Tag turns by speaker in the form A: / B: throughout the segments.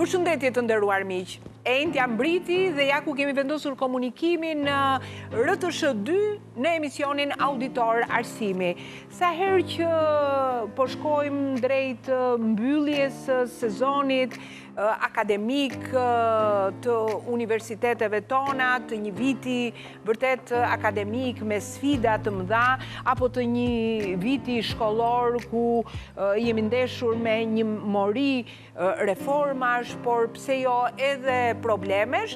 A: Përshëndetje të nderuar miq. Entja mbriti dhe ja ku kemi vendosur komunikimin në RTS2 në emisionin Auditor Arsimi. Sa herë që po shkojmë drejt mbylljes së sezonit akademik të universiteteve tona, të një viti vërtet akademik me sfida të mëdha, apo të një viti shkollor ku jemi ndeshur me një mori reformash, por pse jo edhe problemesh,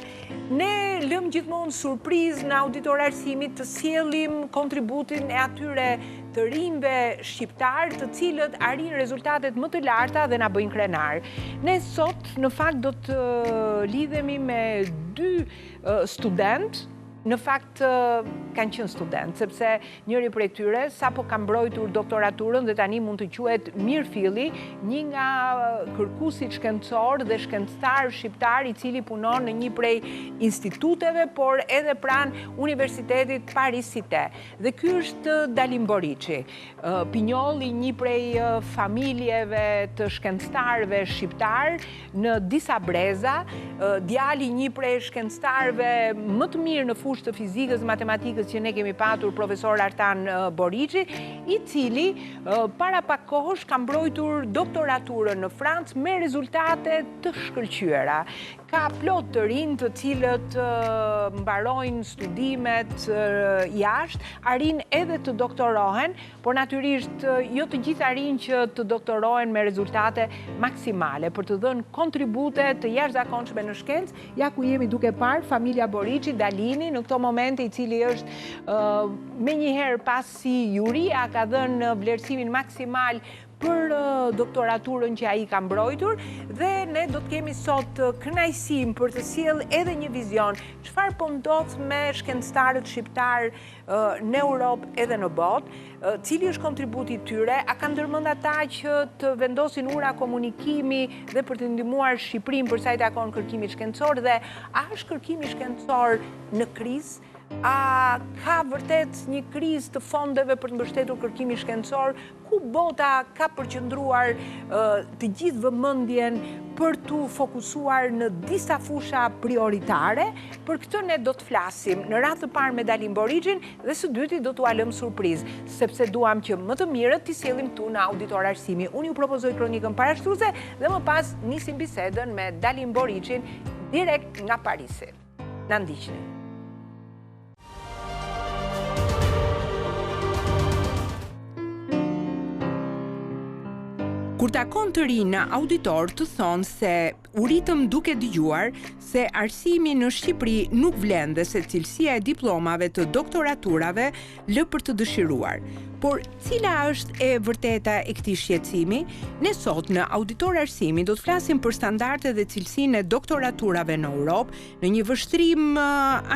A: ne lëm gjithmonë surprizë në Auditor Arsimit të sjellim kontributin e atyre të rinjve shqiptar, të cilët arrin rezultatet më të larta dhe na bëjnë krenar. Ne sot në fakt do të lidhemi me dy student. Në fakt kanë qenë student, sepse njëri prej tyre sapo ka mbrojtur doktoraturën dhe tani mund të quhet mirëfilli, një nga kërkuesit shkencor dhe shkencëtar shqiptar i cili punon në një prej instituteve, por edhe pranë Universitetit Paris Cité. Dhe ky është Dalim Boriçi, pinjolli një prej familjeve të shkencëtarëve shqiptar në disa breza, djali një prej shkencëtarëve më të mirë në fushë të fizikës, matematikës që ne kemi patur, profesor Artan Boriçi, i cili para pak kohësh ka mbrojtur doktoraturën në Francë me rezultate të shkëlqyera. Ka plot të rinj të cilët mbarojnë studimet jashtë, arrin edhe të doktorohen, por natyrisht jo të gjithë arrin që të doktorohen me rezultate maksimale, për të dhënë kontribute të jashtëzakonshme në shkencë. Ja ku jemi duke parë familja Boriçi, Dalini, në këto momente, i cili është menjëherë pasi juria ka dhënë vlerësimin maksimal për doktoraturën që ai ka mbrojtur, dhe ne do të kemi sot kënaqësinë për të sjellë edhe një vizion çfarë po ndodh me shkencëtarët shqiptar në Europë edhe në botë, cili është kontributi i tyre, a kanë ndërmend ata që të vendosin ura komunikimi dhe për të ndihmuar Shqipërinë për sa i takon kërkimit shkencor, dhe a është kërkimi shkencor në krizë? A ka vërtet një krizë të fondeve për të mbështetur kërkimin shkencor, ku bota ka përqendruar të gjithë vëmendjen për të fokusuar në disa fusha prioritare? Për këtë ne do të flasim në radhë të parë me Dalim Boriçin, dhe së dyti do t'u lëm surprizë, sepse duam që më të mirët t'i sjellim këtu në Auditor Arsimi. Unë ju propozoj kronikën parashtruese dhe më pas nisim bisedën me Dalim Boriçin direkt nga Parisi. Na ndiqni. Kur takon të rinë në auditor të thonë se u ritëm duke dëgjuar se arsimi në Shqipëri nuk vlen dhe se cilësia e diplomave të doktoraturave lë për të dëshiruar. Por cila është e vërteta e këtij shqetësimi? Ne sot në Auditor Arsimi do të flasim për standardet dhe cilësinë e doktoraturave në Europë në një vështrim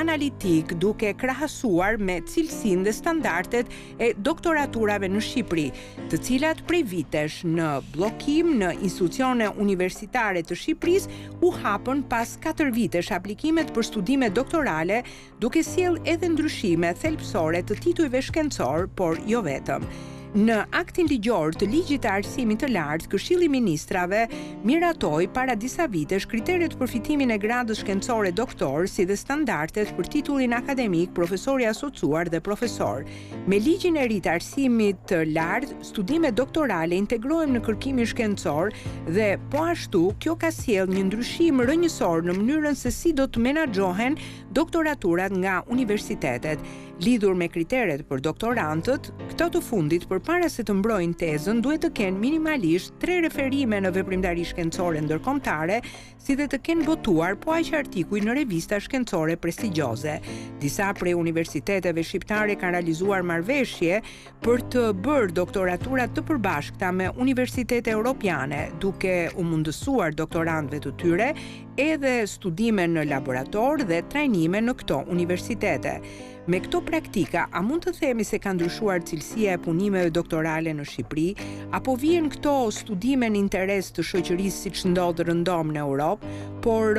A: analitik, duke krahasuar me cilësinë dhe standardet e doktoraturave në Shqipëri, të cilat prej vitesh në bllokim në institucione universitare të Shqipërisë u hapën pas 4 vitesh aplikimet për studime doktorale, duke sjellë edhe ndryshime thelbësore të titujve shkencor, por jo vetëm. Në aktin ligjor të ligjit të arsimit të lartë, Këshilli i Ministrave miratoi para disa vitesh kriteret për fitimin e gradës shkencore doktor, si dhe standardet për titullin akademik profesor i asociuar dhe profesor. Me ligjin e ri të arsimit të lartë, studimet doktorale integrohen në kërkimin shkencor dhe po ashtu kjo ka sjellë një ndryshim rrënjësor në mënyrën se si do të menaxhohen doktoraturat nga universitetet. Lidhur me kriteret për doktorantët, këto të fundit përpara se të mbrojnë tezën duhet të kenë minimalisht 3 referime në veprimtari shkencore ndërkombëtare, si dhe të kenë botuar po aq artikuj në revista shkencore prestigjioze. Disa prej universiteteve shqiptare kanë realizuar marrëveshje për të bërë doktoraturat të përbashkëta me universitete europiane, duke u mundësuar doktorantëve të tyre edhe studime në laborator dhe trajnime në këto universitete. Me këto praktika, a mund të themi se ka ndryshuar cilësia e punimeve doktorale në Shqipëri, apo vjen këto studime në interes të shoqërisë siç ndodh rëndom në Europë, por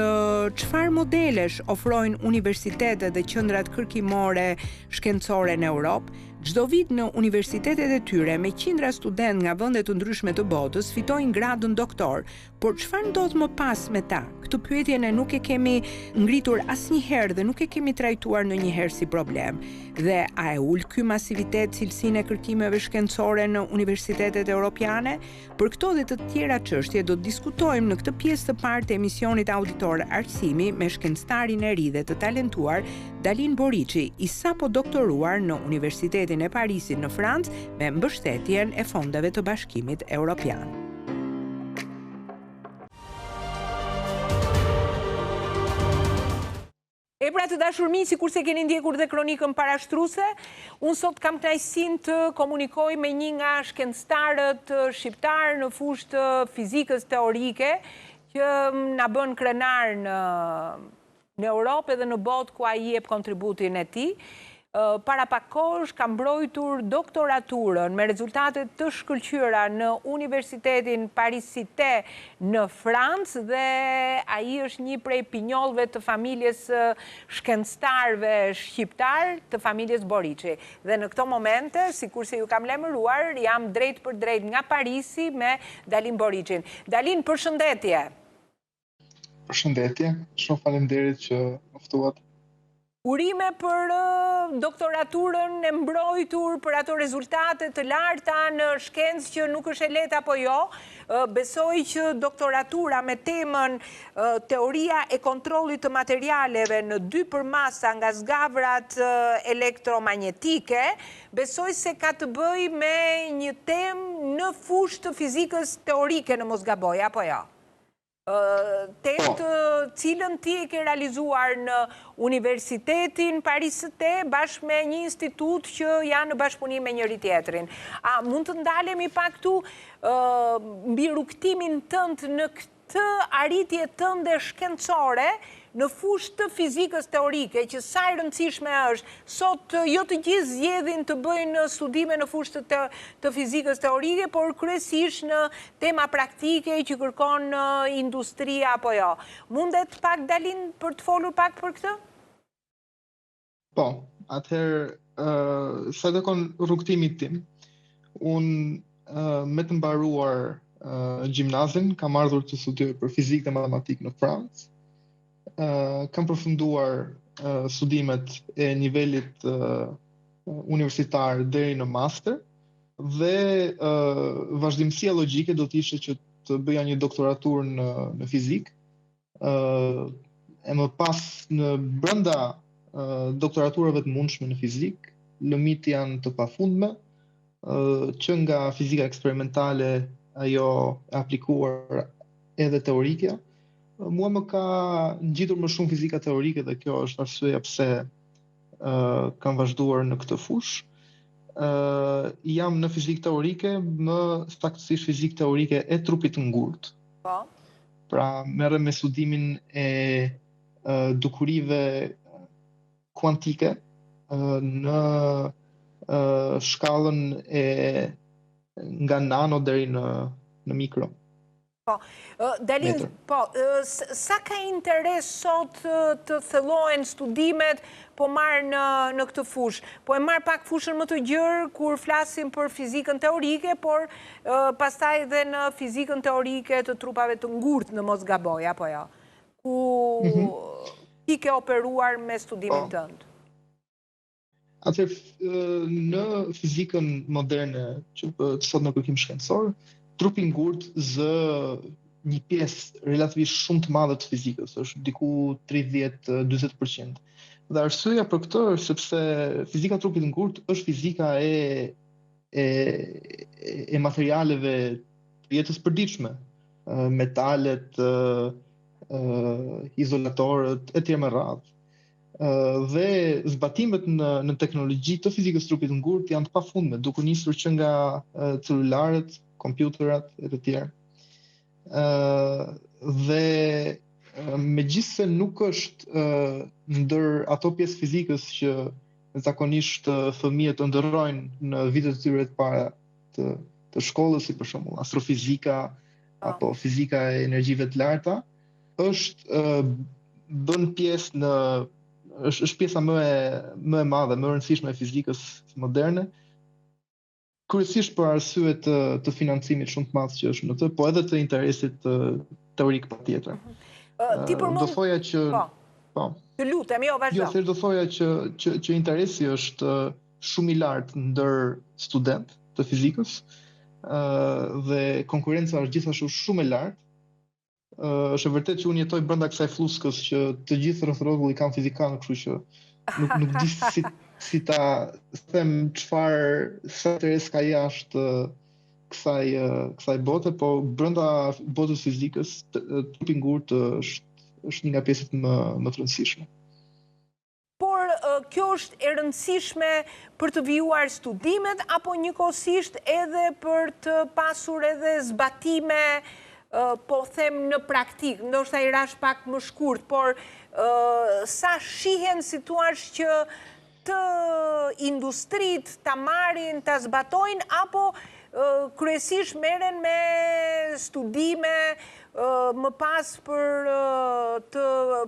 A: çfarë modelesh ofrojnë universitetet dhe qendrat kërkimore shkencore në Europë? Çdo vit në universitetet e tyre me qindra student nga vende të ndryshme të botës fitojnë gradën doktor, por çfarë ndodh më pas me ta? Këtë pyetje ne nuk e kemi ngritur asnjëherë dhe nuk e kemi trajtuar ndonjëherë si problem. Dhe a e ul ky masivitet cilësinë e kërkimeve shkencore në universitetet europiane? Për këto dhe të tjera çështje do të diskutojmë në këtë pjesë të parë të emisionit auditor Arsimi me shkencëtarin e ri dhe të talentuar Dalin Boriçi, i sapo doktoruar në Universitetin e Parisit në Francë me mbështetjen e fondeve të Bashkimit Evropian. E pra të dashur miq, sikur se keni ndjekur dhe kronikën parashtruese, unë sot kam kënaqësinë të komunikoj me një nga shkencëtarët shqiptar në fushë të fizikës teorike që na bën krenar në Europë dhe në botë ku ai jep kontributin e tij. Para pak kohësh ka mbrojtur doktoraturën me rezultate të shkëlqyera në Universitetin Paris-Cité në Francë dhe ai është një prej pinjollëve të familjes shkencëtarëve shqiptar të familjes Boriçi. Dhe në këto momente, sikurse ju kam lajmëruar, jam drejt për drejt nga Parisi me Dalin Boriçin. Dalin, përshëndetje.
B: Përshëndetje, shumë faleminderit që më ftuat.
A: Urime për doktoraturën e mbrojtur, për ato rezultate të larta në shkencë që nuk është e lehtë apo jo. Besoj që doktoratura me temën teoria e kontrollit të materialeve në 2 masa nga zgavrat elektromagnetike, besoj se ka të bëjë me një temë në fushë të fizikës teorike në mos gaboj, apo jo? Temë të cilën ti e ke realizuar në Universitetin Paris-Cité bashkë me një institut që janë në bashkëpunim me njëri tjetrin. A mund të ndalemi pak këtu mbi rrugtimin tënd në këtë arritje tënde shkencore në fushë të fizikës teorike, që sa e rëndësishme është, sot jo të gjithë zgjedhin të bëjnë studime në fushë të fizikës teorike, por kryesisht në tema praktike që kërkon industria apo jo. Mundet pak, Dalin, për të folur pak për këtë?
B: Po, atëherë, sa kërkon rrugtimit tim, unë me të mbaruar gjimnazin, kam ardhur të studioj për fizikë dhe matematikë në Francë. Kam përfunduar studimet e nivelit universitar deri në master dhe vazhdimësia logjike do të ishte që të bëja një doktoraturë në fizikë. E më pas në brenda doktoraturave të mundshme në fizikë, lëmit janë të pafundme, që nga fizika eksperimentale ajo e aplikuar edhe teorike. Mua më ka ngjitur më shumë fizika teorike dhe kjo është arsyeja pse kam vazhduar në këtë fushë. Jam në fizikë teorike, më saktësisht fizikë teorike e trupit të ngurtë. Pra merrem me studimin e dukurive kuantike në shkallën e nga nano deri në mikro.
A: Po, Dalin, sa ka interes sot të thellohen studimet po marrë në këtë fushë? Po e marrë pak fushën më të gjerë kur flasim për fizikën teorike, por pastaj dhe në fizikën teorike të trupave të ngurtë në mos gaboj, apo jo? Ku ti ke operuar me studimin tënd?
B: Atëherë, në fizikën moderne që sot në kërkim shkencor, trupi ngurtë zë një pjesë relativisht shumë të madhe të fizikës, është diku 30-40%. Dhe arsyeja për këtë është sepse fizika e trupit ngurtë është fizika e materialeve të jetës përditshme, metalet, izolatorët, etj. Me radhë. Dhe zbatimet në teknologji të fizikës trupit ngurtë janë të pafundme, duke nisur që nga celularët, kompjuterat e të tjerë. Dhe megjithse nuk është ndër ato pjesë fizikës që zakonisht fëmijët ndërrojnë në vitet e tyre të para të shkollës, si për shembull astrofizika apo fizika e energjive të larta, është bën pjesë në është pjesa më e madhe, më e rëndësishme e fizikës moderne, kryesisht për arsye të financimit shumë të madh që është në të, po edhe të interesit teorik patjetër.
A: Ti përmend,
B: Do thoja që po.
A: Të lutem, jo, vazhdo.
B: Jo, thjesht do thoja që interesi është shumë i lartë ndër student të fizikës, dhe konkurenca është gjithashtu shumë e lartë. Është e vërtetë që unë jetoj brenda kësaj fluskës që të gjithë rreth rrotullit kanë fizikanë, kështu që nuk di si ta them sa interes ka jashtë kësaj bote, po brenda botës fizikës trupi ngurtë është një nga pjesët më të rëndësishme.
A: Por kjo është e rëndësishme për të vijuar studimet, apo njëkohësisht edhe për të pasur edhe zbatime, po them në praktik, ndoshta i rash pak më shkurt, por sa shihen si thua që të industrit ta marrin, ta zbatojnë, apo kryesisht merren me studime më pas për të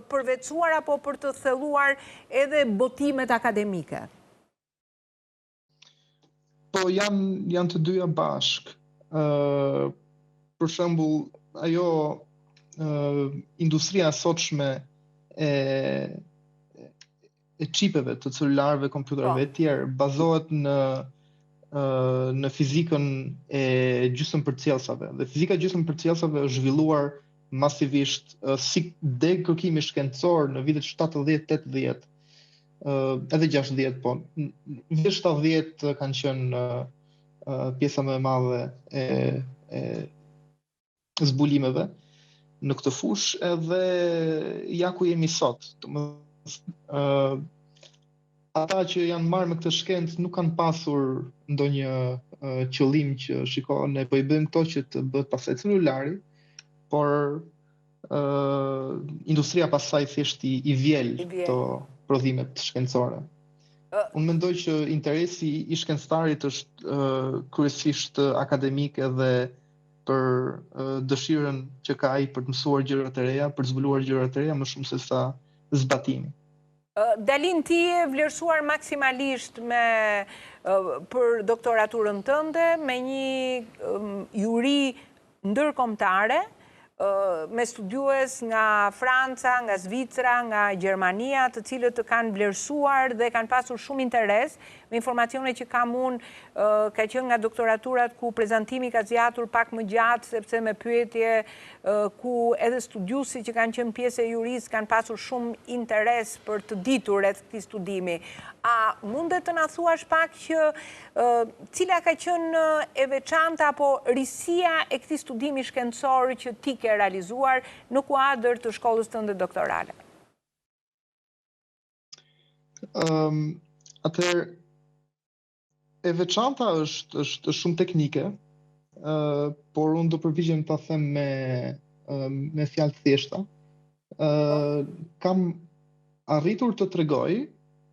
A: përvecuar apo për të thelluar edhe botimet akademike?
B: Po janë të dyja bashk. Për shembull, ajo industria e sotshme e çipeve, të celularëve, kompjuterëve e tjerë bazohet në fizikën e gjysmëpërcjellsave. Dhe fizika e gjysmëpërcjellsave është zhvilluar masivisht si deg kërkimi shkencor në vitet 70-80, edhe 60, po. Në vitet 70 kanë qenë pjesa më e madhe e zbulimeve në këtë fushë, edhe ja ku jemi sot. Ata që janë marrë me këtë shkencë nuk kanë pasur ndonjë qëllim që ne po i bëjmë këto që të bëhet pastaj celulari, por industria pasaj thjesht i vjel këto prodhimet shkencore. Unë mendoj që interesi i shkencëtarit është kryesisht akademik edhe për dëshirën që ka ai për të mësuar gjëra të reja, për të zbuluar gjëra të reja, më shumë se sa zbatimi.
A: Dalin, ti e vlerësuar maksimalisht për doktoraturën tënde me një juri ndërkombëtare, me studiues nga Franca, nga Zvicra, nga Gjermania, të cilët të kanë vlerësuar dhe kanë pasur shumë interes. Me informacione që kam unë, ka qenë nga doktoraturat ku prezantimi ka zgjatur pak më gjatë, sepse me pyetje ku edhe studiusi që kanë qenë pjesë e jurisë kanë pasur shumë interes për të ditur rreth këtij studimi. A mundet të na thuash pak që cila ka qenë e veçanta apo risia e këtij studimi shkencor që ti ke realizuar në kuadër të shkollës tënde doktorale?
B: Atëherë, e veçanta është shumë teknike, por unë do përpiqem ta them me fjalë të thjeshta. Kam arritur të tregoj,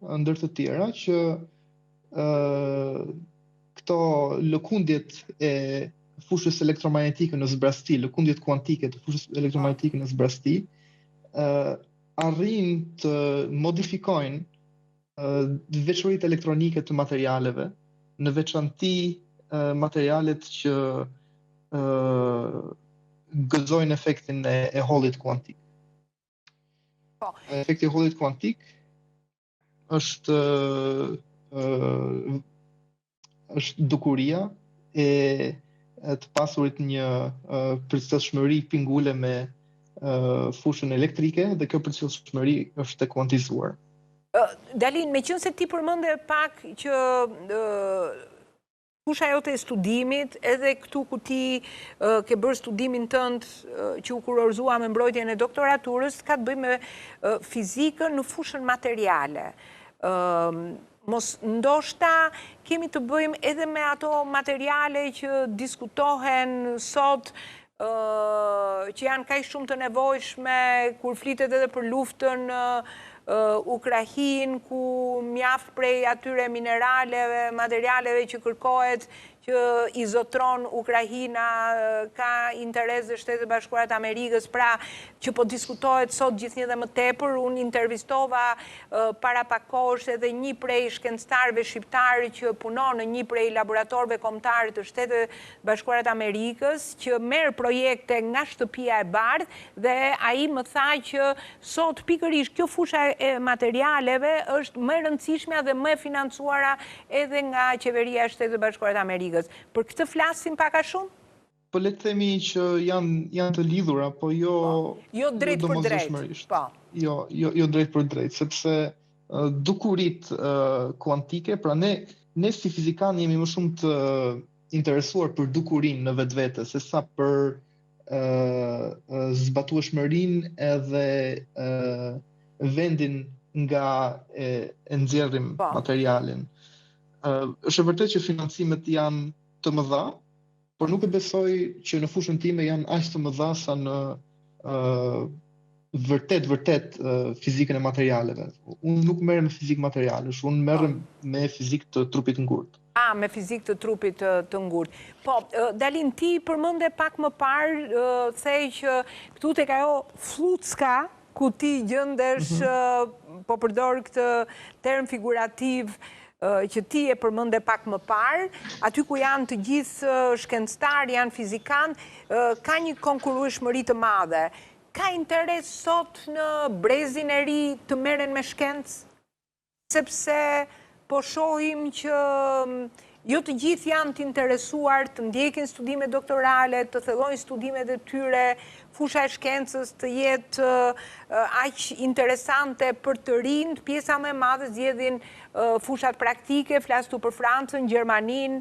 B: ndër të tjera, që këto lëkundjet e fushës elektromagnetike në zbrasti, lëkundjet kuantike të fushës elektromagnetike në zbrasti, arrin të modifikojnë veçoritë elektronike të materialeve, në veçanti materialet që gëzojnë efektin e hollit kuantik. Efekti i hollit kuantik është dukuria e të pasurit një përcjellshmëri pingule me fushën elektrike, dhe kjo përcjellshmëri është e kuantizuar.
A: Dalin, meqense ti përmende pak që fusha jote e studimit, edhe këtu ku ti ke bërë studimin tënd që u kurorëzua me mbrojtjen e doktoraturës, ka të bëjë me fizikën në fushën materiale. Mos ndoshta kemi të bëjmë edhe me ato materiale që diskutohen sot, që janë kaq shumë të nevojshme kur flitet edhe për luftën Ukrainë, ku mjaft prej atyre mineraleve, materialeve që kërkohet që i zotron Ukrajina, ka interes dhe Shtetet Bashkuara të Amerikës, pra që po diskutohet sot gjithnjë dhe më tepër. Unë intervistova para pak kohësh edhe një prej shkencëtarëve shqiptarë që punon në një prej laboratorëve kombëtare të Shtetet Bashkuara të Amerikës, që merr projekte nga shtëpia e bardhë, dhe ai më tha që sot pikërisht kjo fusha e materialeve është më e rëndësishme dhe më e financuara edhe nga qeveria e Shtetit Bashkuar të Amerikës. Për këtë flasim pak a shumë?
B: Po le të themi që janë të lidhura, po
A: jo drejt për drejt. Po.
B: Jo drejt për drejt, sepse dukurit kuantike, pra ne si fizikan jemi më shumë të interesuar për dukurin në vetvete, se sa për zbatueshmërinë edhe vendin nga e nxjerrim materialin. Është e vërtetë që financimet janë të mëdha, por nuk e besoj që në fushën time janë aq të mëdha sa në vërtet fizikën e materialeve. Unë nuk merrem me fizikë materialesh, unë merrem me fizikë të trupit ngurtë.
A: Me fizikë të trupit të ngurtë. Po, Dalin, ti përmende pak më parë, thej që këtu tek ajo Flucka, ku ti gjendesh, po përdor këtë term figurativ që ti e përmende pak më parë, aty ku janë të gjithë shkencëtarë, janë fizikan, ka një konkurrueshmëri të madhe. Ka interes sot në brezin e ri të merren me shkencë? Sepse po shohim që jo të gjithë janë të interesuar të ndjekin studime doktorale, të thellojnë studimet e tyre, fusha e shkencës të jetë aq interesante për të rinjt, pjesa më e madhe zgjedhin fushat praktike, flas këtu për Francën, Gjermaninë,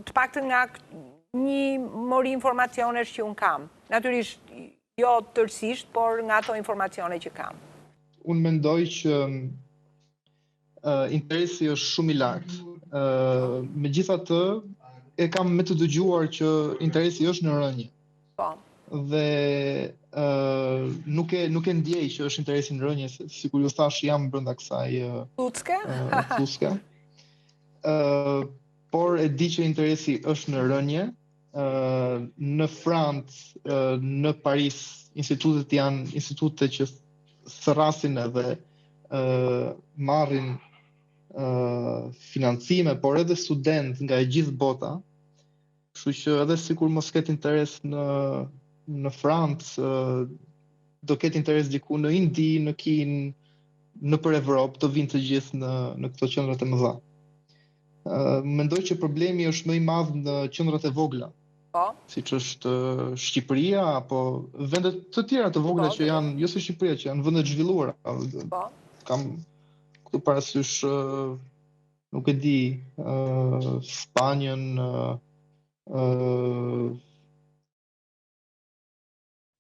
A: të paktën nga një mori informacionesh që unë kam. Natyrisht jo tërësisht, por nga ato informacione që kam.
B: Unë mendoj që interesi është shumë i lartë. Megjithatë, e kam me të dëgjuar që interesi është në rënje.
A: Po.
B: Dhe nuk e ndjej që është interesi në rënje, sikur ju thash jam brenda kësaj Flucka. Por e di që interesi është në rënje. Në Francë, në Paris, institutet janë institute që thërrasin edhe marrin financime, por edhe student nga e gjithë bota. Kështu që edhe sikur mos ketë interes në Francë, do ketë interes diku në Indi, në Kinë, nëpër Evropë, do vinë të gjithë në këto qendrat e mëdha. Mendoj që problemi është më i madh në qendrat e vogla. Siç është Shqipëria apo vende të tjera të vogla që janë, jo se Shqipëria, që janë vende të zhvilluara. Kam këtu parasysh, nuk e di, Spanjën,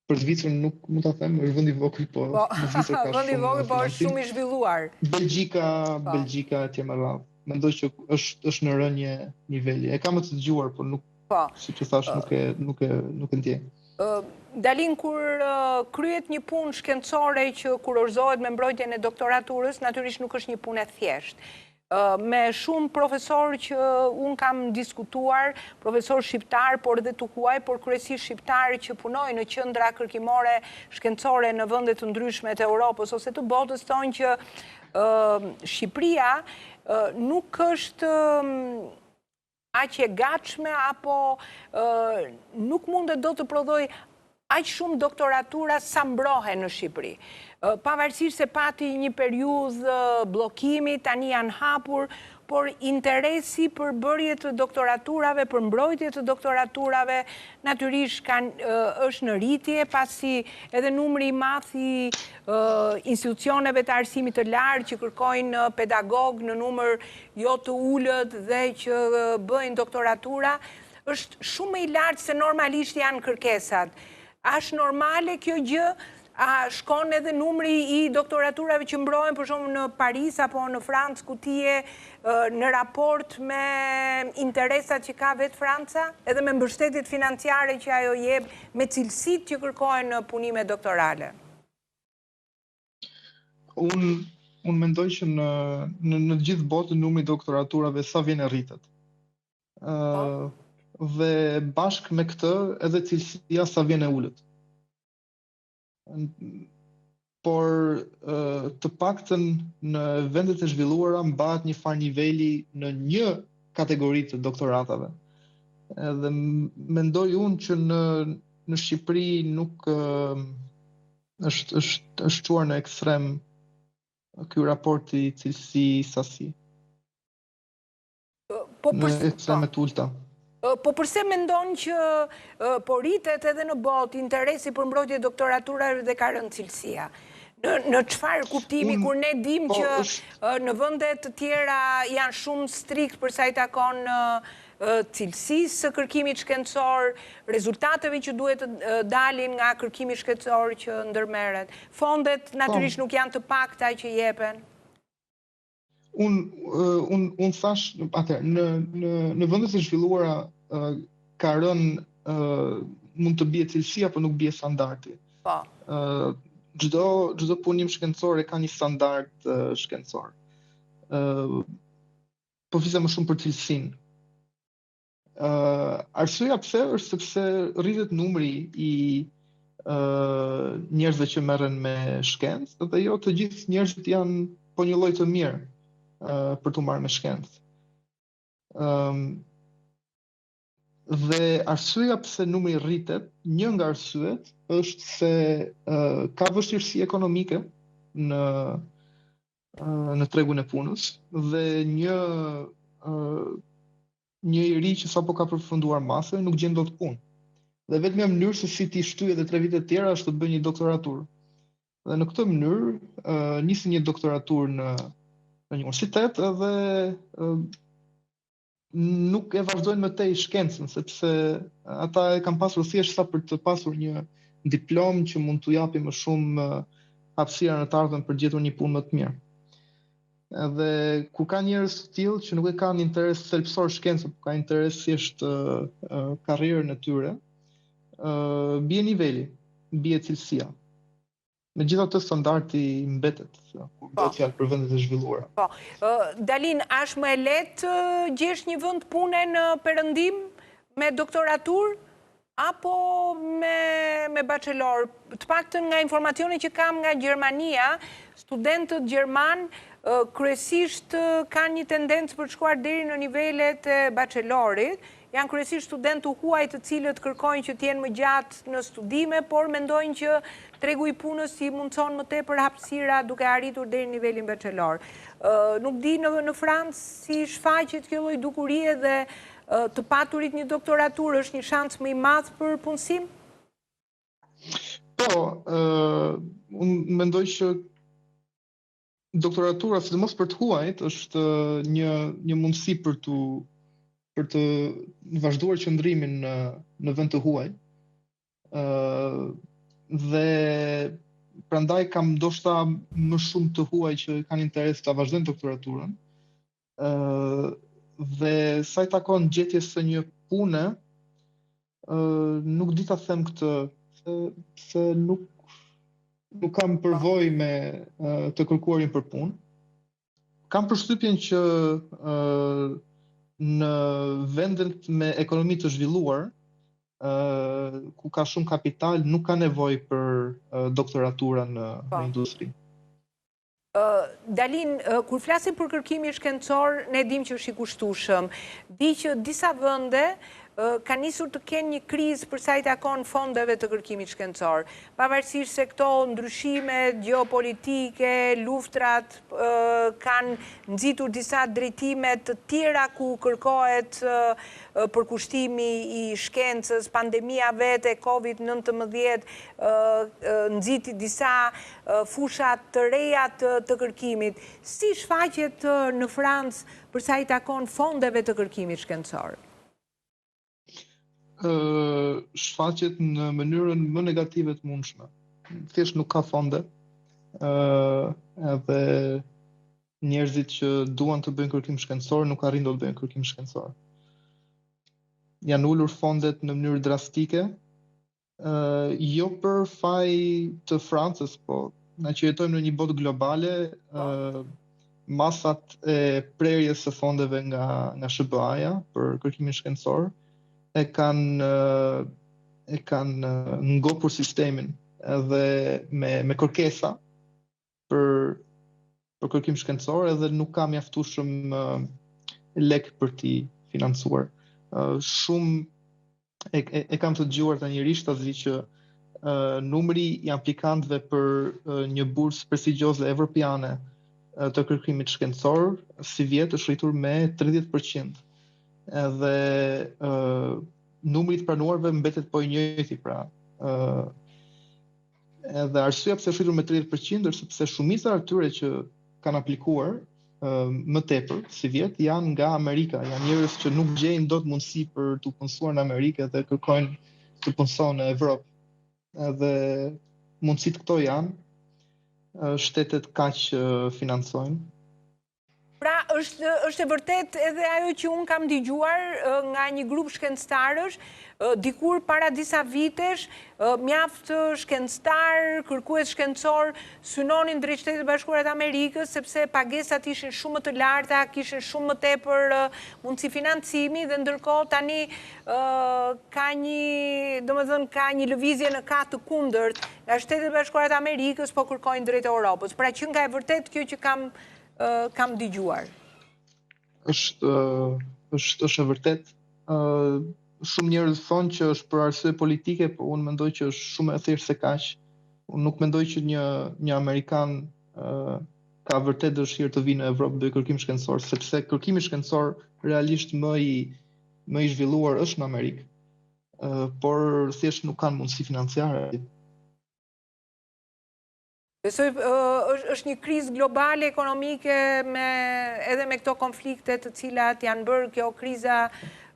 B: për Zvicrën nuk mund ta them, është vend i vogël, po në Zvicër ka
A: vend i vogël, po është shumë i zhvilluar.
B: Belgjika etj me radhë. Mendoj që është në rënje niveli. E kam të dëgjuar, por nuk, siç e thash, nuk e ndjej.
A: Dalin, kur kryet një punë shkencore që kurorzohet me mbrojtjen e doktoraturës, natyrisht nuk është një punë e thjeshtë. Me shumë profesorë që unë kam diskutuar, profesorë shqiptarë, por edhe të huaj, por kryesisht shqiptarë që punojnë në qendra kërkimore shkencore në vende të ndryshme të Europës ose të botës, thonë që Shqipëria nuk është aq e gatshme apo nuk mundet do të prodhoj aq shumë doktoratura sa mbrohen në Shqipëri. Pavarësisht se pati një periudhë bllokimi, tani janë hapur, por interesi për bërje të doktoraturave, për mbrojtje të doktoraturave, natyrisht është në rritje, pasi edhe numri i madh i institucioneve të arsimit të lartë që kërkojnë pedagog në numër jo të ulët dhe që bëjnë doktoratura, është shumë i lartë se normalisht janë kërkesat. Është normale kjo gjë? A shkon edhe numri i doktoraturave që mbrohen për shembull në Paris apo në Francë ku ti je në raport me interesat që ka vetë Franca, edhe me mbështetjet financiare që ajo jep, me cilësitë që kërkohen në punime doktorale?
B: Unë mendoj që në gjithë botën numri i doktoraturave sa vjen e rritet. dhe bashkë me këtë edhe cilësia sa vjen e ulët. Por të paktën në vendet e zhvilluara mbahet një farë niveli në një kategori të doktoratave. Edhe mendoj unë që në Shqipëri nuk është çuar në ekstrem ky raporti cilësi-sasi. Në ekstremet ulta.
A: Po përse mendon që po rritet edhe në botë interesi për mbrojtje doktoraturave dhe ka rënë cilësia? Në çfarë kuptimi, kur ne dim që në vende të tjera janë shumë strikt për sa i takon cilësisë së kërkimit shkencor, rezultateve që duhet të dalin nga kërkimi shkencor që ndërmerret. Fondet natyrisht nuk janë të pakta që jepen.
B: Unë thash, në vendet e zhvilluara ka rënë mund të bie cilësia, por nuk bie standardi.
A: Po.
B: Çdo punim shkencor ka një standard shkencor. Po flisem më shumë për cilësinë. Arsyeja pse është sepse rritet numri i njerëzve që merren me shkencë, dhe jo të gjithë njerëzit janë po një lloj të mirë për të marrë me shkencë. Dhe arsyeja pse numri rritet, një nga arsyet është se ka vështirësi ekonomike në tregun e punës dhe një i ri që sapo ka përfunduar master nuk gjen dot punë. Dhe vetmja mënyrë se si ti shtyje edhe 3 vite të tjera është të bëj një doktoraturë. Dhe në këtë mënyrë nisi një doktoraturë në një universitet dhe nuk e vazhdojnë më tej shkencën, sepse ata e kanë pasur thjesht sa për të pasur një diplomë që mund t'u japi më shumë hapësira në të ardhmen për gjetur një punë më të mirë. Edhe ku ka njerëz të tillë që nuk e kanë interes thelbësor shkencën, por ka interes thjesht karrierën e tyre, bie niveli, bie cilësia. Megjithatë standardi mbetet, kur bëhet fjalë për vendet e zhvilluara.
A: Po. Dalin, është më e lehtë gjesh një vend pune në Perëndim me doktoraturë apo me bachelor? Të paktën nga informacione që kam nga Gjermania, studentët gjerman kryesisht kanë një tendencë për të shkuar deri në nivelet e bachelorit. Janë kryesisht studentë huaj të cilët kërkojnë që të jenë më gjatë në studime, por mendojnë që tregu i punës i mundson më tepër hapësira duke arritur deri në nivelin bachelor. Nuk di në Francë si shfaqet kjo lloj dukurie dhe të paturit një doktoraturë është një shans më i madh për punësim?
B: Po, unë mendoj që doktoratura, sidomos për të huajt, është një mundësi për të vazhduar qëndrimin në vend të huaj. Dhe prandaj kam ndoshta më shumë të huaj që kanë interes ta vazhdojnë doktoraturën. Dhe sa i takon gjetjes së një pune, nuk di ta them këtë, se nuk kam përvojë me të kërkuarin për punë. Kam përshtypjen që në vendet me ekonomi të zhvilluar, ku ka shumë kapital, nuk ka nevojë për doktoratura në industri.
A: Dalin, kur flasim për kërkimin shkencor, ne dim që është i kushtueshëm. Di që disa vende ka nisur të kenë një krizë për sa i takon fondeve të kërkimit shkencor. Pavarësisht se këto ndryshimet gjeopolitike, luftrat kanë nxitur disa drejtime të tjera ku kërkohet përkushtimi i shkencës, pandemia vete, COVID-19 nxiti disa fusha të reja të kërkimit. Si shfaqet në Francë për sa i takon fondeve të kërkimit shkencor?
B: Shfaqet në mënyrën më negative të mundshme. Thjesht nuk ka fonde, edhe njerëzit që duan të bëjnë kërkim shkencor nuk arrin dot të bëjnë kërkim shkencor. Janë ulur fondet në mënyrë drastike, jo për faj të Francës, po na që jetojmë në një botë globale, masat e prerjes së fondeve nga SBA-ja për kërkimin shkencor e kanë ngopur sistemin edhe me kërkesa për kërkim shkencor edhe nuk ka mjaftueshëm lek për t'i financuar. Shumë e kam të dëgjuar tanjërisht azi që numri i aplikantëve për një bursë prestigjioze evropiane të kërkimit shkencor si vjet është rritur me 30%. Edhe numri i pranuarve mbetet po i njëjti, pra. Edhe arsyeja pse është rritur me 30% është sepse shumica e atyre që kanë aplikuar më tepër si vjet janë nga Amerika, janë njerëz që nuk gjejnë dot mundësi për të punësuar në Amerikë dhe kërkojnë të punësojnë në Evropë. Edhe mundësitë këto janë, shtetet kaq financojnë.
A: Pra, është e vërtet edhe ajo që unë kam dëgjuar nga një grup shkencëtarësh, dikur para disa vitesh, mjaft shkencëtar, kërkues shkencor synonin drejt Shtetit Bashkuar të Amerikës sepse pagesat ishin shumë më të larta, kishin shumë më tepër mundësi financimi dhe ndërkohë tani ka një lëvizje në kat të kundërt nga Shtetet Bashkuara të Amerikës po kërkojnë drejt Europës. Pra që nga e vërtet kjo që kam dëgjuar.
B: Është e vërtet. Shumë njerëz thonë që është për arsye politike, por unë mendoj që është shumë e thjeshtë se kaq. Unë nuk mendoj që një Amerikan ka vërtet dëshirë të vinë në Evropë bëj kërkim shkencor, sepse kërkimi shkencor realisht më i zhvilluar është në Amerikë, por thjesht nuk kanë mundësi financiare.
A: Besoj është një krizë globale ekonomike edhe me këto konflikte të cilat janë bërë kjo kriza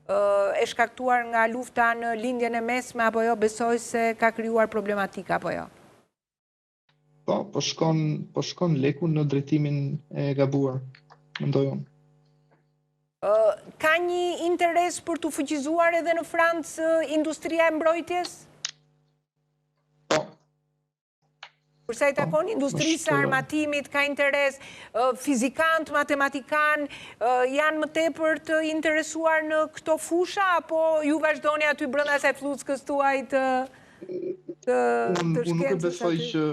A: e shkaktuar nga lufta në lindjen e mesme apo jo, besoj se ka krijuar problematika apo jo?
B: Po shkon leku në drejtimin e gabuar, mendoj unë.
A: Ka një interes për të fuqizuar edhe në Francë industria e mbrojtjes? Përsa i takon industrisë armatimit, ka interes, fizikant, matematikan, janë më tepër të interesuar në këto fusha, apo ju vazhdoni aty brenda asaj fluckës tuaj të shkencës aty?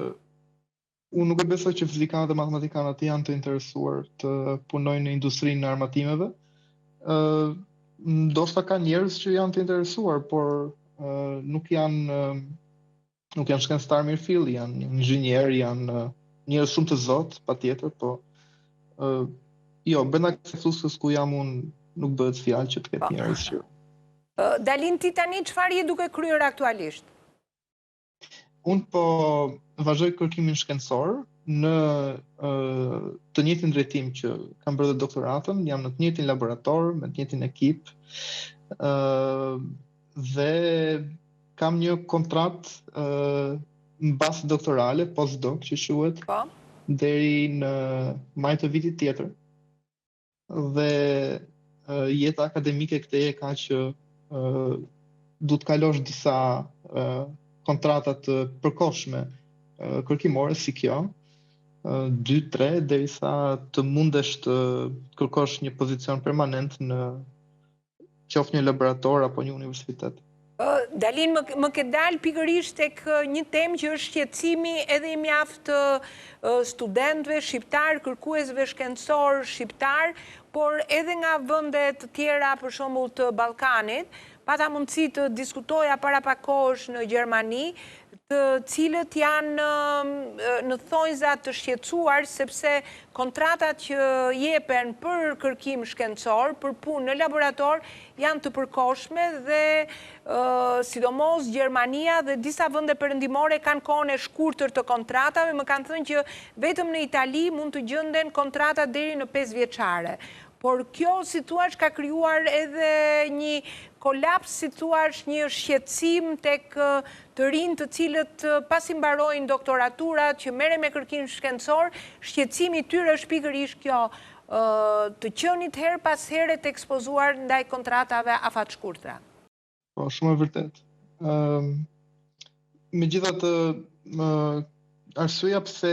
B: Unë nuk e besoj që fizikanët dhe matematikanët janë të interesuar të punojnë në industrinë e armatimeve. Ndoshta ka njerëz që janë të interesuar, por nuk janë shkencëtar mirëfilli, janë inxhinier, janë njerëz shumë të zotë, patjetër, po jo, brenda kësaj fluskës ku jam unë nuk bëhet fjalë që të ketë njerëz që.
A: Dalin ti tani çfarë je duke kryer aktualisht?
B: Unë po vazhdoj kërkimin shkencor në të njëjtin drejtim që kam bërë dhe doktoratën, jam në të njëjtin laborator, me të njëjtin ekip, dhe kam një kontratë mbas doktorale, postdoc që quhet, deri në maj të vitit tjetër. Dhe jeta akademike këtej ka që du të kalosh disa kontrata të përkohshme kërkimore si kjo, 2-3 derisa të mundesh të kërkosh një pozicion permanent në qoftë një laborator apo një universitet.
A: Dalin, më ke dalë pikërisht tek një temë që është shqetësimi edhe i mjaft studentëve shqiptar, kërkuesve shkencor shqiptar, por edhe nga vende të tjera, për shembull të Ballkanit. Pata mundësi të diskutoja para pak kohësh në Gjermani, të cilët janë në thonjza të shqetësuar sepse kontratat që jepen për kërkim shkencor, për punë në laborator, janë të përkohshme dhe sidomos Gjermania dhe disa vende perëndimore kanë kohën e shkurtër të kontratave, më kanë thënë që vetëm në Itali mund të gjenden kontrata deri në 5 vjeçare. Por kjo, si thua, ka krijuar edhe një kolaps, si thua, një shqetësim tek të rinj të cilët pasi mbarojnë doktoraturat që merren me kërkim shkencor, shqetësimi i tyre është pikërisht kjo, të qenit her pas here të ekspozuar ndaj kontratave afatshkurtra.
B: Po, shumë e vërtet. Megjithatë, Arsyeja pse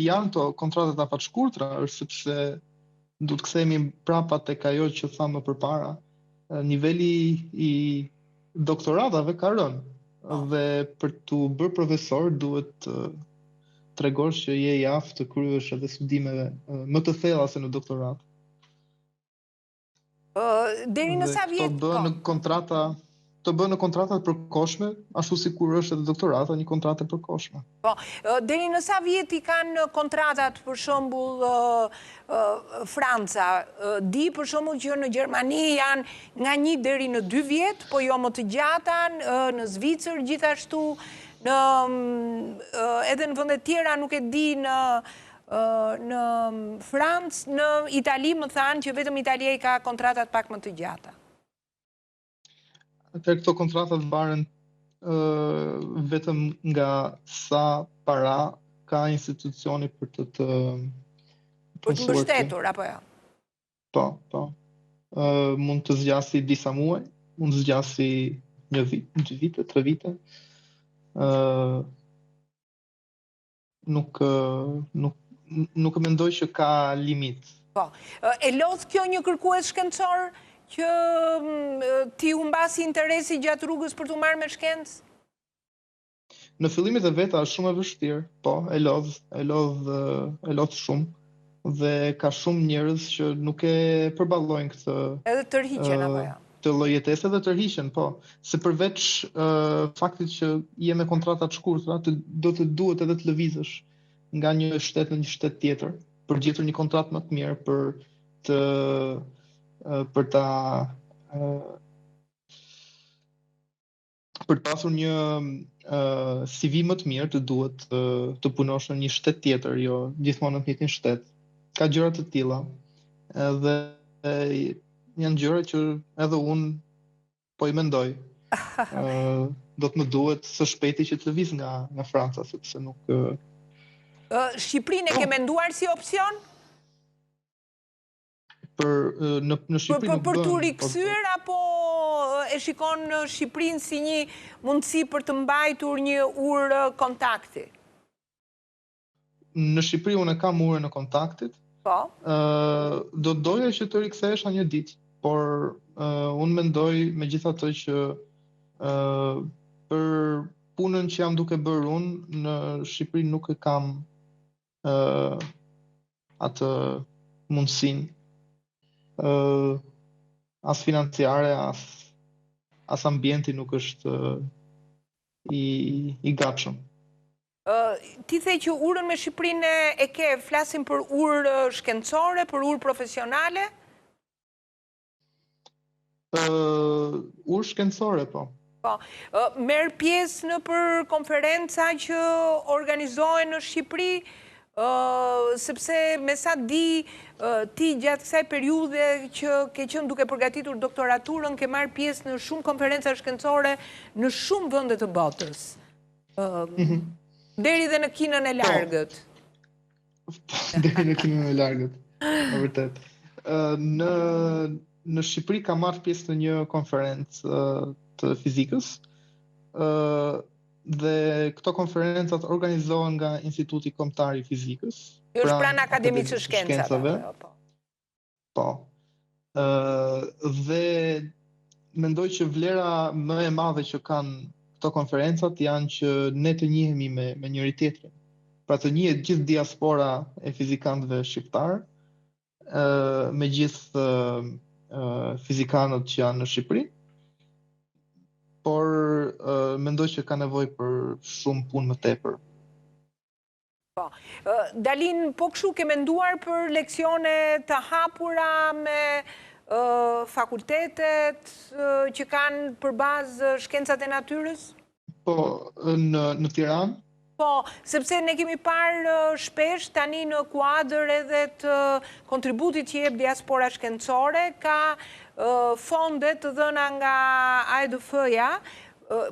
B: janë to kontratat afatshkurtra është sepse du të kthehemi prapa tek ajo që thamë më përpara. Niveli i doktoratave ka rënë dhe për të bërë profesor duhet tregosh që je i aftë të kryesh edhe studimeve më të thella se në doktorat.
A: Deri në sa vjet
B: të bëhen në kontrata të përkohshme, ashtu si kur është edhe doktorata, një kontratë e përkohshme.
A: Po, deri në sa vjet i kanë kontratat, për shembull, Franca? Di për shembull që në Gjermani janë nga 1 deri në 2 vjet, po jo më të gjata, në Zvicër gjithashtu, edhe në vende tjera, nuk e di, në Francë, në Itali më thanë që vetëm Italia i ka kontratat pak më të gjata.
B: Atëherë këto kontratat varen vetëm nga sa para ka institucioni për të
A: mbështetur, apo jo?
B: Po. Mund të zgjasi disa muaj, mund të zgjasi 1 vit, 2 vite, 3 vite. Nuk mendoj që ka limit.
A: Po. E lodh kjo një kërkues shkencor që ti humbasi interesi gjatë rrugës për të marrë me shkencë?
B: Në fillimet e veta është shumë e vështirë, po, e lodh shumë dhe ka shumë njerëz që nuk e përballojnë këtë.
A: Edhe tërhiqen apo jo?
B: Të lloj jetese dhe tërhiqen, po. Se përveç faktit që je me kontrata të shkurtra, do të duhet edhe të lëvizësh nga një shtet në një shtet tjetër për gjetur një kontratë më të mirë për të pasur një CV më të mirë, të duhet të punosh në një shtet tjetër, jo gjithmonë në të njëjtin shtet. Ka gjëra të tilla. Edhe janë gjëra që edhe unë po i mendoj. Do të më duhet së shpejti që të lëviz nga Franca, sepse nuk...
A: Shqipërinë e ke menduar si opcion?
B: Në Shqipëri nuk bën.
A: Për të rikthyer apo e shikon Shqipërinë si një mundësi për të mbajtur një urë kontakti?
B: Në Shqipëri unë kam urën e kontaktit.
A: Po.
B: Do doja që të rikthehesha një ditë, por unë mendoj megjithatë që për punën që jam duke bërë unë në Shqipëri nuk e kam atë mundësinë. As financiare, as ambienti nuk është i gatshëm.
A: Ti the që urën me Shqipërinë e ke, flasim për urë shkencore, për urë profesionale?
B: Urë shkencore, po.
A: Po. Merr pjesë në për konferenca që organizohen në Shqipëri, sepse me sa di ti gjatë kësaj periudhe që ke qenë duke përgatitur doktoraturën, ke marrë pjesë në shumë konferenca shkencore në shumë vende të botës. Deri dhe në Kinën e Largët.
B: Deri në Kinën e Largët, e vërtet. Në Shqipëri ka marrë pjesë në një konferencë të fizikës, dhe këto konferencat organizohen nga Instituti Kombëtar i Fizikës.
A: Kjo është pranë Akademisë së Shkencave.
B: Po. Dhe mendoj që vlera më e madhe që kanë këto konferencat janë që ne të njihemi me njëri tjetrin. Pra të njihet gjithë diaspora e fizikantëve shqiptar, me gjithë fizikanët që janë në Shqipëri, por mendoj që ka nevojë për shumë punë më tepër.
A: Po. Dalin, po kështu ke menduar për leksione të hapura me fakultetet që kanë për bazë shkencat e natyrës?
B: Po, në Tiranë?
A: Po, sepse ne kemi parë shpesh tani në kuadër edhe të kontributit që jep diaspora shkencore, ka fonde të dhëna nga AEDF-ja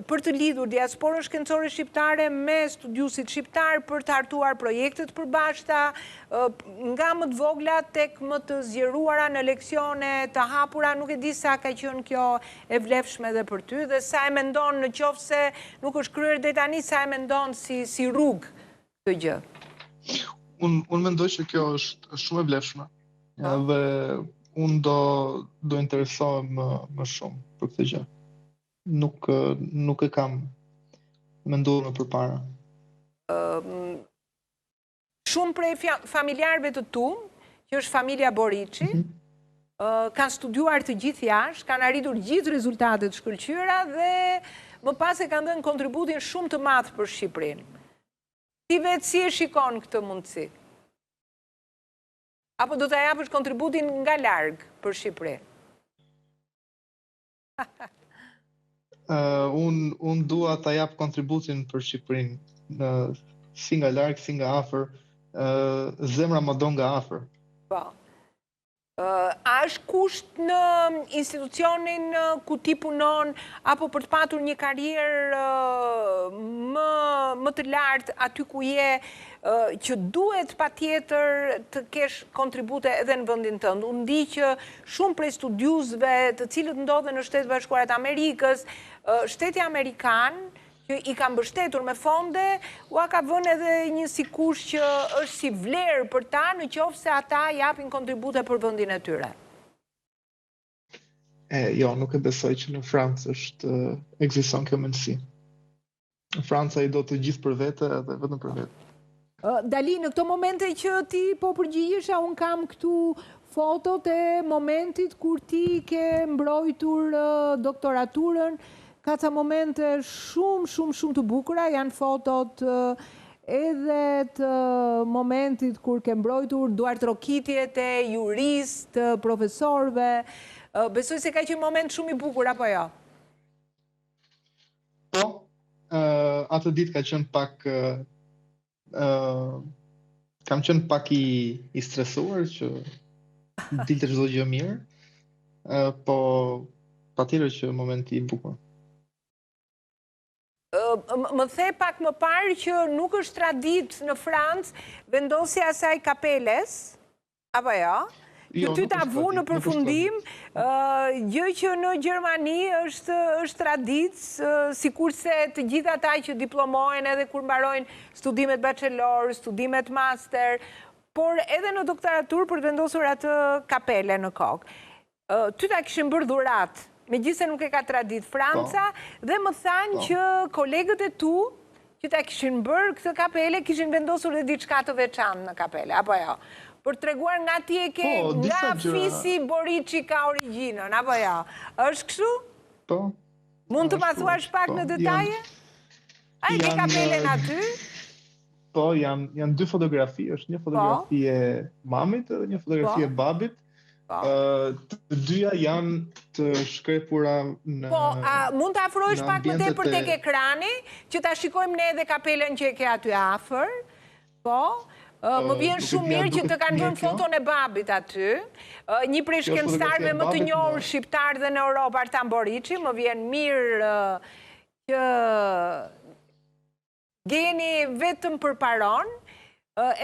A: për të lidhur diasporën shkencore shqiptare me studiusit shqiptar për të hartuar projektet përbashkëta, nga më të vogla tek më të zgjeruara në leksione të hapura. Nuk e di sa ka qenë kjo e vlefshme edhe për ty, dhe sa e mendon, në qoftë se nuk është kryer deri tani, sa e mendon si rrugë këtë gjë?
B: Unë mendoj që kjo është shumë e vlefshme. Dhe unë do interesohem më shumë për këtë gjë. Nuk e kam menduar më përpara.
A: Shumë prej familjarëve të tu, që është familja Boriçi, kanë studiuar të gjithë jashtë, kanë arritur gjithë rezultatet shkëlqyera dhe më pas e kanë dhënë kontributin shumë të madh për Shqipërinë. Ti vetë si e shikon këtë mundësi? Apo do të japësh kontributin nga larg për Shqipërinë?
B: Unë dua ta jap kontributin për Shqipërinë, si nga larg, si nga afër, zemra më do nga afër.
A: Po. A është kusht në institucionin ku ti punon, apo për të patur një karrierë më të lartë aty ku je, që duhet patjetër të kesh kontribute edhe në vendin tënd? Unë di që shumë prej studiusëve të cilët ndodhen në Shtetet Bashkuara të Amerikës, Shteti Amerikan, që i ka mbështetur me fonde, ua ka vënë edhe një sikush që është si vlerë për ta në qoftë se ata japin kontribute për vendin e tyre.
B: Jo, nuk e besoj që në Francë ekziston kjo mendësi. Në Franca i do të gjithë për vete edhe vetëm për vete.
A: Dali, në këto momente që ti po përgjigjesha, unë kam këtu fotot e momentit kur ti ke mbrojtur doktoraturën. Ka ca momente shumë të bukura, janë fotot edhe të momentit kur ke mbrojtur duartrokitjet e jurist, profesorëve. Besoj se ka qenë moment shumë i bukur, apo jo?
B: Po, atë ditë ka qenë pak... kam qenë pak i stresuar që dilte çdo gjë mirë, po patjetër që momenti i bukur.
A: Më the pak më parë që nuk është traditë në Francë vendosja e asaj kapeles, apo jo? Që ty ta vu në përfundim, gjë që në Gjermani është traditë, sikurse të gjithë ata që diplomohen edhe kur mbarojnë studimet bachelor, studimet master, por edhe në doktoraturë për të vendosur atë kapele në kokë. Ty ta kishin bërë dhuratë, megjithëse nuk e ka traditë Franca, dhe më thanë që kolegët e tu që ta kishin bërë këtë kapele, kishin vendosur dhe diçka të veçantë në kapele, apo jo? Për treguar nga ti e ke nga fisi Boriçi ka origjinën, apo jo? Është kështu?
B: Po.
A: Mund të ma thuash pak në detaje? A i ke kapelen aty?
B: Po, janë dy fotografi, është një fotografi e mamit dhe një fotografi e babit. Të dyja janë të shkrepura në...
A: Po, mund të afrohesh pak më tepër tek ekrani, që ta shikojmë ne edhe kapelen që e ke aty afër. Po, më vjen shumë mirë që të kanë vënë foton e babit aty. Një prej shkencëtarëve më të njohur shqiptar dhe në Europë, Artan Boriçi, më vjen mirë që gjeni vetëm përparon,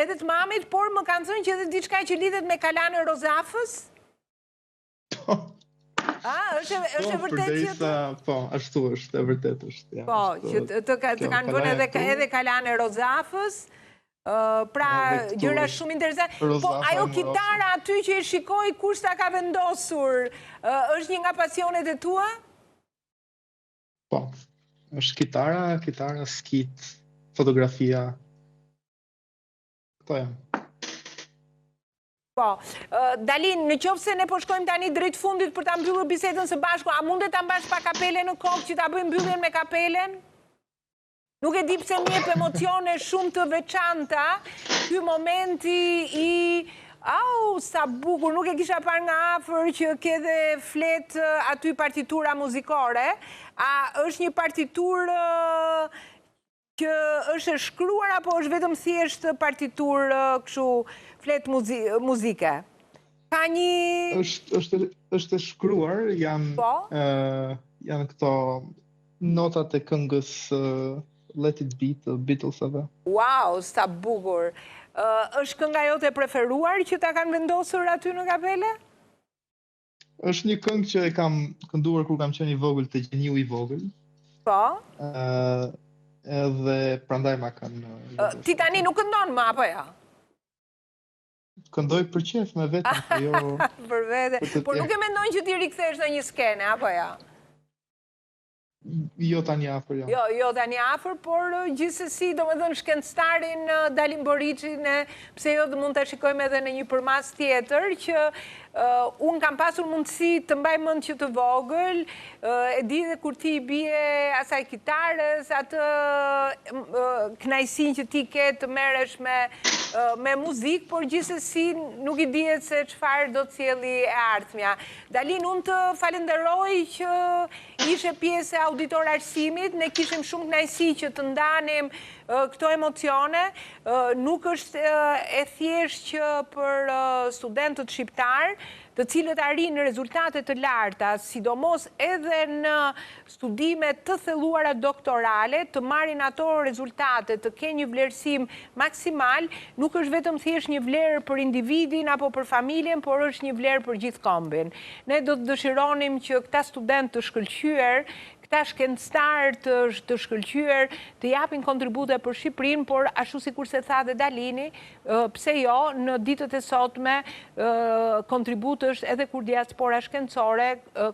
A: edhe të mamit, por më kanë thënë që edhe diçka që lidhet me Kalanën Rozafës. është e vërtet që të...
B: Po, ashtu është, e vërtet është.
A: Po, që të kanë vënë edhe Kalanën Rozafës, pra gjëra shumë interesante. Po, ajo kitara aty që e shikoj, kush ta ka vendosur, është një nga pasionet e tua?
B: Po, është kitara, skit, fotografia. Këto janë.
A: Po, Dalin, në qoftë se ne po shkojmë tani drejt fundit për ta mbyllur bisedën së bashku, a mundet ta mbash pa kapelen në kokë që ta bëjmë mbylljen me kapelen? Nuk e di pse më jep emocione shumë të veçanta, ky momenti i... Au, sa bukur, nuk e kisha parë nga afër që ke dhe flet aty partitura muzikore. A është një partiturë që është e shkruar apo është vetëm thjesht partiturë kështu flet muzike? Ka një...
B: është e shkruar, janë këto notat e këngës Let It Be të Beatlesave.
A: Wow, sa bukur. Është kënga jote e preferuar që ta kanë vendosur aty në kapele?
B: Është një këngë që e kam kënduar kur kam qenë i vogël te Gjeniu i vogël.
A: Po.
B: edhe prandaj ma kanë...
A: Ti tani nuk këndon më, apo ja?
B: Këndoj për qef me vetëm, po jo...
A: Për vete. Por nuk e mendojnë që ti rikthesh në një skene, apo ja?
B: Jo tani afër, jo.
A: Jo tani afër, por gjithsesi, domethënë shkencëtarin Dalin Borixhin, pse jo mund ta shikojmë edhe në një përmas tjetër që unë kam pasur mundësi të mbaj mend që të vogël, e di dhe kur ti bie asaj kitarës, atë kënaqësinë që ti ke të merresh me muzikë, por gjithsesi nuk i dihet se çfarë do të sjelli e ardhmja. Dalin, unë të falenderoj që ishe pjesë e Auditor Arsimit, ne kishim shumë kënaqësi që të ndanim këto emocione. Nuk është e thjesht që për studentët shqiptar, të cilët arrin rezultate të larta, sidomos edhe në studime të thelluara doktorale, të marrin ato rezultate, të kenë një vlerësim maksimal, nuk është vetëm thjesht një vlerë për individin apo për familjen, por është një vlerë për gjithë kombin. Ne do të dëshironim që këta studentë të shkëlqyer, këta shkencëtar të shkëlqyer, të japin kontribute për Shqipërinë, por ashtu sikur se tha dhe Dalini, pse jo, në ditët e sotme kontributësh edhe kur diaspora shkencore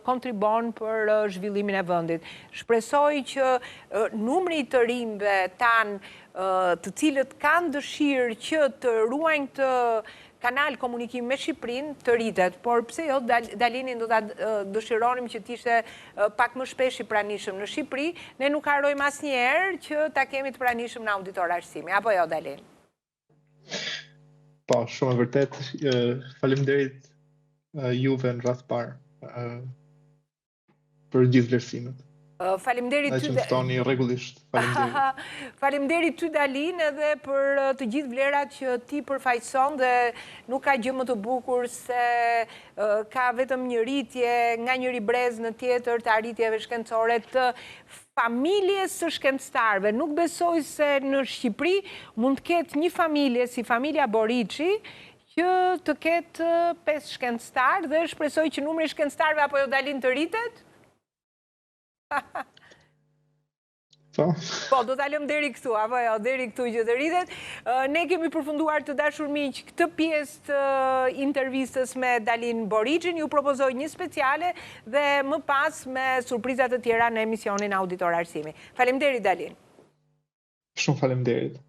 A: kontribon për zhvillimin e vendit. Shpresoj që numri të rinjve tan, të cilët kanë dëshirë që të ruajnë të kanal komunikim me Shqipërinë të rritet, por pse jo, Dalinin do ta dëshironim që t'ishte pak më shpesh i pranishëm në Shqipëri, ne nuk harrojmë asnjëherë që ta kemi të pranishëm në Auditor Arsimi, apo jo, Dalin?
B: Po, shumë e vërtet. Faleminderit juve në radh parë për gjithë vlerësimet.
A: Faleminderit ty.
B: Që më ftoni rregullisht. Faleminderit.
A: Faleminderit ty, Dalin, edhe për të gjithë vlerat që ti përfaqëson, dhe nuk ka gjë më të bukur se ka vetëm një rritje nga njëri brez në tjetër të arritjeve shkencore të familjes së shkencëtarëve. Nuk besoj se në Shqipëri mund të ketë një familje si familja Borixhi që të ketë 5 shkencëtarë, dhe shpresoj që numri i shkencëtarëve apo jo, Dalin, të rritet. Po, do ta lëm deri këtu, apo jo, deri këtu që të rritet. Ne kemi përfunduar, të dashur miq, këtë pjesë të intervistës me Dalin Borixhin. Ju propozoj një speciale dhe më pas me surprizat të tjera në emisionin Auditor Arsimi. Faleminderit, Dalin.
B: Shumë faleminderit.